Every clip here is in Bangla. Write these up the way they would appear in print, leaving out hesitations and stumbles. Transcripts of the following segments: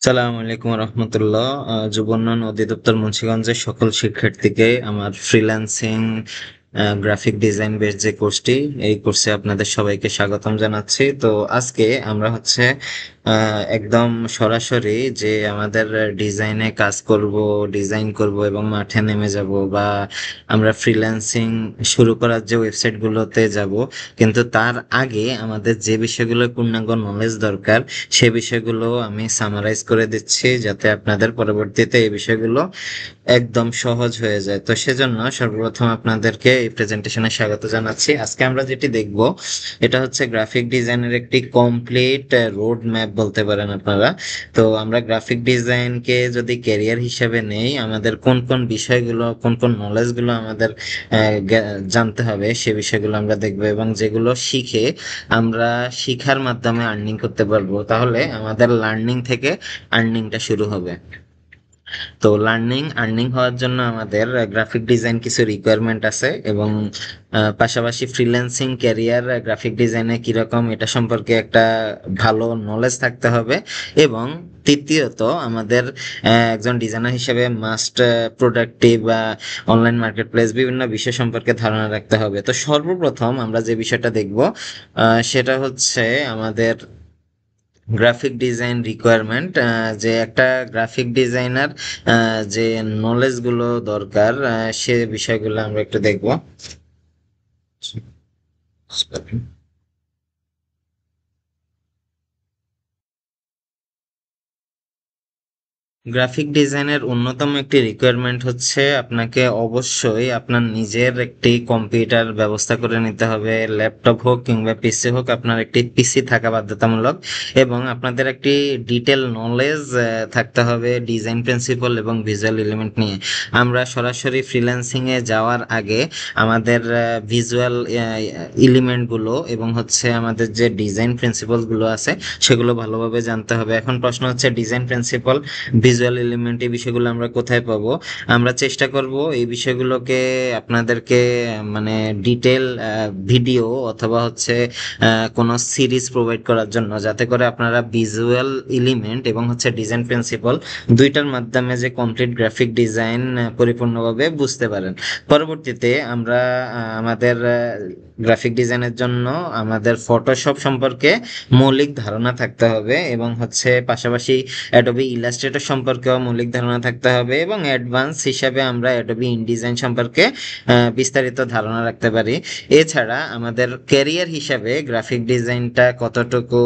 সালাম আলাইকুম রহমতুল্লাহ। যুব উন্নয়ন অধিদপ্তর মুন্সিগঞ্জের সকল শিক্ষার্থীকে আমার ফ্রিল্যান্সিং গ্রাফিক ডিজাইন বেস যে কোর্সটি, এই কোর্সে আপনাদের সবাইকে স্বাগতম জানাচ্ছি। তো আজকে আমরা হচ্ছে একদম সরাসরি যে আমাদের ডিজাইনে কাজ করব, ডিজাইন করব এবং মাঠে নেমে যাব, বা আমরা ফ্রিল্যান্সিং শুরু করার যে ওয়েবসাইটগুলোতে যাব। কিন্তু তার আগে আমাদের যে বিষয়গুলোর পূর্ণাঙ্গ নলেজ দরকার, সে বিষয়গুলো আমি সামারাইজ করে দিচ্ছি যাতে আপনাদের পরবর্তীতে এই বিষয়গুলো একদম সহজ হয়ে যায়। তো সেজন্য সর্বপ্রথম আপনাদেরকে এই প্রেজেন্টেশনে স্বাগত জানাচ্ছি। আজকে আমরা যেটি দেখব, এটা হচ্ছে গ্রাফিক ডিজাইনের একটি কমপ্লিট রোড ম্যাপ বলতে পারেন আপনারা। তো আমরা গ্রাফিক ডিজাইনকে যদি ক্যারিয়ার হিসেবে নেই, আমাদের কোন কোন বিষয়গুলো, কোন কোন নলেজগুলো আমাদের জানতে হবে, সে বিষয়গুলো আমরা দেখবো, এবং যেগুলো শিখে আমরা শিখার মাধ্যমে আর্নিং করতে পারবো। তাহলে আমাদের লার্নিং থেকে আর্নিংটা শুরু হবে। তো লার্নিং আর্নিং হওয়ার জন্য আমাদের গ্রাফিক ডিজাইন কিছু রিকোয়ারমেন্ট আছে, এবং পাশাপাশি ফ্রিল্যান্সিং ক্যারিয়ার গ্রাফিক ডিজাইনে কিরকম, এটা সম্পর্কে একটা ভালো নলেজ থাকতে হবে। এবং তৃতীয়ত আমাদের একজন ডিজাইনার হিসেবে মাস্ট প্রোডাক্টিভ বা অনলাইন মার্কেট প্লেস বিভিন্ন বিষয় সম্পর্কে ধারণা রাখতে হবে। তো সর্বপ্রথম আমরা যে বিষয়টা দেখব সেটা হচ্ছে আমাদের গ্রাফিক ডিজাইন রিকোয়ারমেন্ট। যে একটা গ্রাফিক ডিজাইনার যে নলেজগুলো দরকার, সে বিষয়গুলো আমরা একটু দেখব। গ্রাফিক ডিজাইনের অন্যতম একটি রিকোয়ারমেন্ট হচ্ছে আপনাকে অবশ্যই আপনার নিজের একটি কম্পিউটার ব্যবস্থা করে নিতে হবে। ল্যাপটপ হোক কিংবা পিসি হোক, আপনার একটি পিসি থাকা বাধ্যতামূলক। এবং আপনাদের একটি ডিটেল নলেজ থাকতে হবে ডিজাইন প্রিন্সিপাল এবং ভিজুয়াল এলিমেন্ট নিয়ে। আমরা সরাসরি ফ্রিল্যান্সিংয়ে যাওয়ার আগে আমাদের ভিজুয়াল এলিমেন্টগুলো এবং হচ্ছে আমাদের যে ডিজাইন প্রিন্সিপালগুলো আছে, সেগুলো ভালোভাবে জানতে হবে। এখন প্রশ্ন হচ্ছে, ডিজাইন প্রিন্সিপাল, ভিজুয়াল এলিমেন্ট, এই বিষয়গুলো আমরা কোথায় পাবো? আমরা চেষ্টা করব এই বিষয়গুলোকে আপনাদেরকে মানে ডিটেল ভিডিও অথবা হচ্ছে কোনো সিরিজ প্রোভাইড করার জন্য, যাতে করে আপনারা ভিজুয়াল এলিমেন্ট এবং হচ্ছে ডিজাইন প্রিন্সিপাল দুইটার মাধ্যমে যে কমপ্লিট গ্রাফিক ডিজাইন পরিপূর্ণভাবে বুঝতে পারেন। পরবর্তীতে আমরা আমাদের গ্রাফিক ডিজাইনের জন্য আমাদের ফটোশপ সম্পর্কে মৌলিক ধারণা থাকতে হবে, এবং হচ্ছে পাশাপাশি অ্যাডোবি ইলাস্ট্রেটর সম্পর্কেও মৌলিক ধারণা থাকতে হবে, এবং অ্যাডভান্স হিসাবে আমরা অ্যাডোবি ইনডিজাইন সম্পর্কে বিস্তারিত ধারণা রাখতে পারি। এছাড়া আমাদের ক্যারিয়ার হিসাবে গ্রাফিক ডিজাইনটা কতটুকু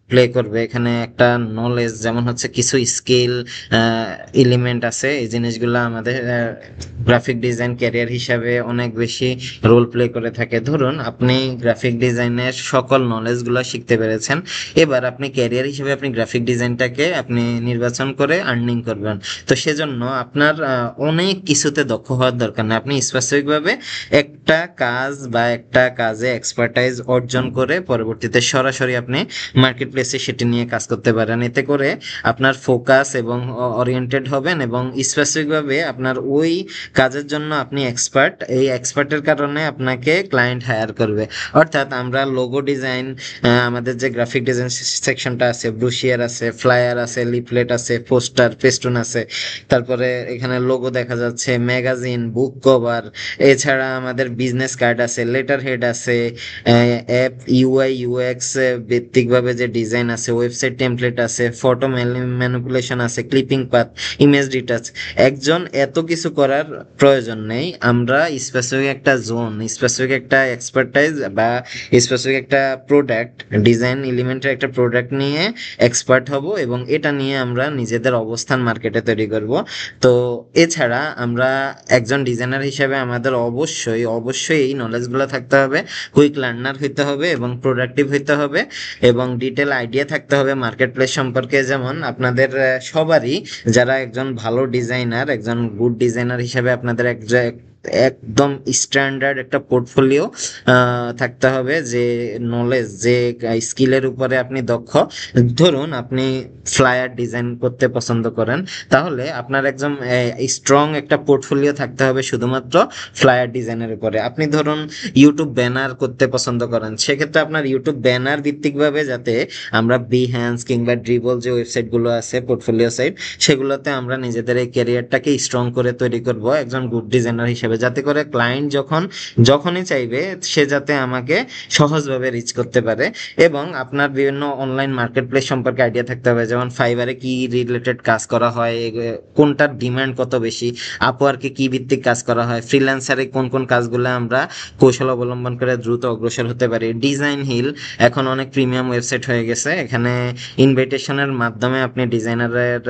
প্লে করবে, এখানে একটা নলেজ, যেমন হচ্ছে কিছু স্কিল এলিমেন্ট আছে, এই জিনিসগুলো আমাদের গ্রাফিক ডিজাইন ক্যারিয়ার হিসাবে অনেক বেশি রোল প্লে করে থাকে। ধরুন আপনি গ্রাফিক ডিজাইনের সকল নলেজগুলো শিখতে পেরেছেন, এবার আপনি ক্যারিয়ার হিসেবে আপনি গ্রাফিক ডিজাইনটাকে আপনি নির্বাচন করে আর্নিং করবেন। তো সেজন্য আপনার অনেক কিছুতে দক্ষ হওয়ার দরকার নেই। আপনি স্পেসিফিকভাবে একটা কাজ বা একটা কাজে এক্সপার্টাইজ অর্জন করে পরবর্তীতে সরাসরি আপনি মার্কেট প্লেসে সেটি নিয়ে কাজ করতে পারেন। এতে করে আপনার ফোকাস এবং ওরিয়েন্টেড হবেন, এবং স্পেসিফিকভাবে আপনার ওই কাজের জন্য আপনি এক্সপার্ট, এই এক্সপার্টের কারণে আপনাকে ক্লায়েন্ট হায়ার করবে। অর্থাৎ আমরা লোগো ডিজাইন, আমাদের যে গ্রাফিক ডিজাইন সেকশনটা আছে, ব্রুশিয়ার আছে, ফ্লায়ার আছে, লিফলেট আছে, পোস্টার, পেস্টুন আছে, তারপরে এখানে লোগো দেখা যাচ্ছে, ম্যাগাজিন, বুক কভার, এছাড়া আমাদের বিজনেস কার্ড আছে, লেটার হেড আছে, অ্যাপ ইউআই ইউএক্স ভিত্তিকভাবে যে ডিজাইন আছে, ওয়েবসাইট টেমপ্লেট আছে, ফটো ম্যানিপুলেশন আছে, ক্লিপিং পাথ, ইমেজ ডিটাচ। একজন এত কিছু করার প্রয়োজন নেই। আমরা স্পেসিফিক একটা জোন, স্পেসিফিক একটা এক্সপার্টাইজ বা স্পেসিফিক একটা প্রোডাক্ট, ডিজাইন এলিমেন্টের একটা প্রোডাক্ট নিয়ে এক্সপার্ট হব, এবং এটা নিয়ে আমরা নিজেদের অবস্থান মার্কেটে তৈরি করব। তো এছাড়া আমরা একজন ডিজাইনার হিসেবে আমাদের অবশ্যই অবশ্যই এই নলেজগুলো থাকতে হবে। কুইক লার্নার হইতে হবে এবং প্রোডাক্টিভ হইতে হবে, এবং ডিটেল আইডিয়া থাকতে হবে মার্কেট প্লেস সম্পর্কে। যেমন আপনাদের সবারই, যারা একজন ভালো ডিজাইনার, একজন গুড ডিজাইনার হিসেবে আপনাদের একদম স্ট্যান্ডার্ড একটা পোর্টফোলিও থাকতে হবে, যে নলেজ, যে স্কিলের উপরে আপনি দক্ষ। ধরুন আপনি ফ্লায়ার ডিজাইন করতে পছন্দ করেন, তাহলে আপনার একদম স্ট্রং একটা পোর্টফোলিও থাকতে হবে শুধুমাত্র ফ্লায়ার ডিজাইনের উপরে। আপনি ধরুন ইউটিউব ব্যানার করতে পছন্দ করেন, সেক্ষেত্রে আপনার ইউটিউব ব্যানার ভিত্তিকভাবে যাতে আমরা বিহ্যান্স কিংবা ড্রিবল যে ওয়েবসাইটগুলো আছে পোর্টফোলিও সাইট, সেগুলোতে আমরা নিজেদের এই ক্যারিয়ারটাকে স্ট্রং করে তৈরি করব একজন গুড ডিজাইনার হিসেবে, যাতে করে ক্লায়েন্ট যখনই চাইবে সে যাতে আমাকে সহজভাবে রিচ করতে পারে। এবং আপনার বিভিন্ন অনলাইন মার্কেট প্লেস সম্পর্কে আইডিয়া থাকতে হবে, যেমন ফাইবারে কি রিলেটেড কাজ করা হয়, কোনটার ডিমান্ড কত বেশি, আপওয়ার্কে কি ভিত্তিক কাজ করা হয়, ফ্রিল্যান্সারে কোন কোন কাজগুলো আমরা কৌশল অবলম্বন করে দ্রুত অগ্রসর হতে পারি। ডিজাইন হিল এখন অনেক প্রিমিয়াম ওয়েবসাইট হয়ে গেছে, এখানে ইনভাইটেশনের মাধ্যমে আপনি ডিজাইনারের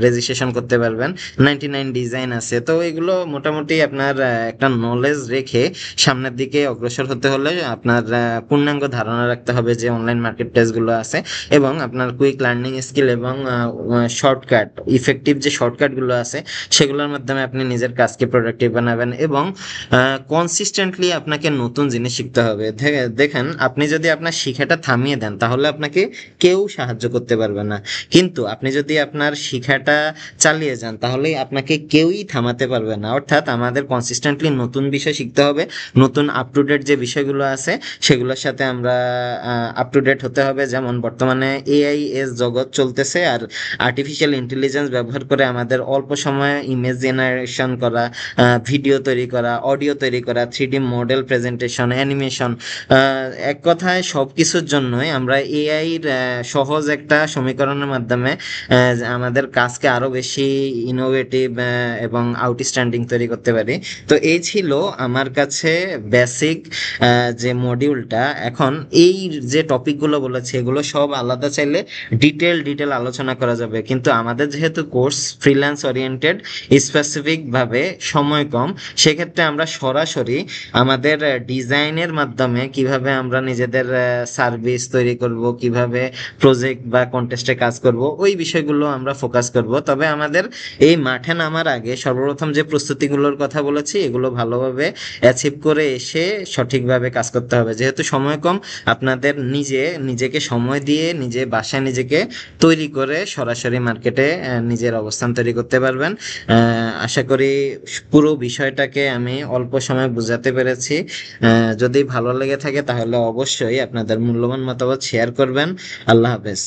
রেজিস্ট্রেশন করতে পারবেন। 99 ডিজাইন আছে, তো এগুলো মোটামুটি আপনার একটা নলেজ রেখে সামনের দিকে অগ্রসর হতে হলে আপনার পূর্ণাঙ্গ ধারণা রাখতে হবে যে অনলাইন মার্কেট প্লেসগুলো আছে, এবং আপনার কুইক লার্নিং স্কিল এবং শর্টকাট, ইফেক্টিভ যে শর্টকাটগুলো আছে সেগুলোর মাধ্যমে আপনি নিজের কাজকে প্রোডাক্টিভ বানাবেন। এবং কনসিস্টেন্টলি আপনাকে নতুন জিনিস শিখতে হবে। দেখেন, আপনি যদি আপনার শিখাটা থামিয়ে দেন তাহলে আপনাকে কেউ সাহায্য করতে পারবে না, কিন্তু আপনি যদি আপনার শিখাটা চালিয়ে যান তাহলে আপনাকে কেউই থামাতে পারবে না। অর্থাৎ আমাদের কনসিস্টেন্টলি নতুন বিষয় শিখতে হবে, নতুন আপ টু ডেট যে বিষয়গুলো আছে সেগুলোর সাথে আমরা আপ টু ডেট হতে হবে। যেমন বর্তমানে এআই এস জগৎ চলতেছে, আর আর্টিফিশিয়াল ইন্টেলিজেন্স ব্যবহার করে আমাদের অল্প সময়ে ইমেজ জেনারেশন করা, ভিডিও তৈরি করা, অডিও তৈরি করা, 3D মডেল প্রেজেন্টেশন, অ্যানিমেশন, এক কথায় সব কিছুর জন্যই আমরা এআইর সহজ একটা সমীকরণের মাধ্যমে আমাদের কাজকে আরো বেশি ইনোভেটিভ এবং আউটস্ট্যান্ডিং তৈরি করতে পারি। তো এই ছিল আমার কাছে বেসিক যে মডিউলটা। এখন এই যে টপিকগুলো বলেছি এগুলো সব আলাদা চাইলে ডিটেল আলোচনা করা যাবে, কিন্তু আমাদের যেহেতু কোর্স ফ্রিল্যান্স ওরিয়েন্টেড, স্পেসিফিক ভাবে সময় কম, সেক্ষেত্রে আমরা সরাসরি আমাদের ডিজাইনের মাধ্যমে কিভাবে আমরা নিজেদের সার্ভিস তৈরি করব, কিভাবে প্রজেক্ট বা কন্টেস্টে কাজ করব, ওই বিষয়গুলো আমরা ফোকাস করব। তবে আমাদের এই মাঠে নামার আগে সর্বপ্রথম যে প্রস্তুতিগুলোর কথা বলেছি এগুলো ভালোভাবে অ্যাচিভ করে এসে সঠিকভাবে কাজ করতে হবে। যেহেতু সময় কম, আপনাদের নিজেকে সময় দিয়ে নিজে বাসায় নিজেকে তৈরি করে সরাসরি মার্কেটে নিজের অবস্থান তৈরি করতে পারবেন। আশা করি পুরো বিষয়টাকে আমি অল্প সময়ে বোঝাতে পেরেছি। যদি ভালো লেগে থাকে তাহলে অবশ্যই আপনাদের মূল্যবান মতামত শেয়ার করবেন। আল্লাহ হাফেজ।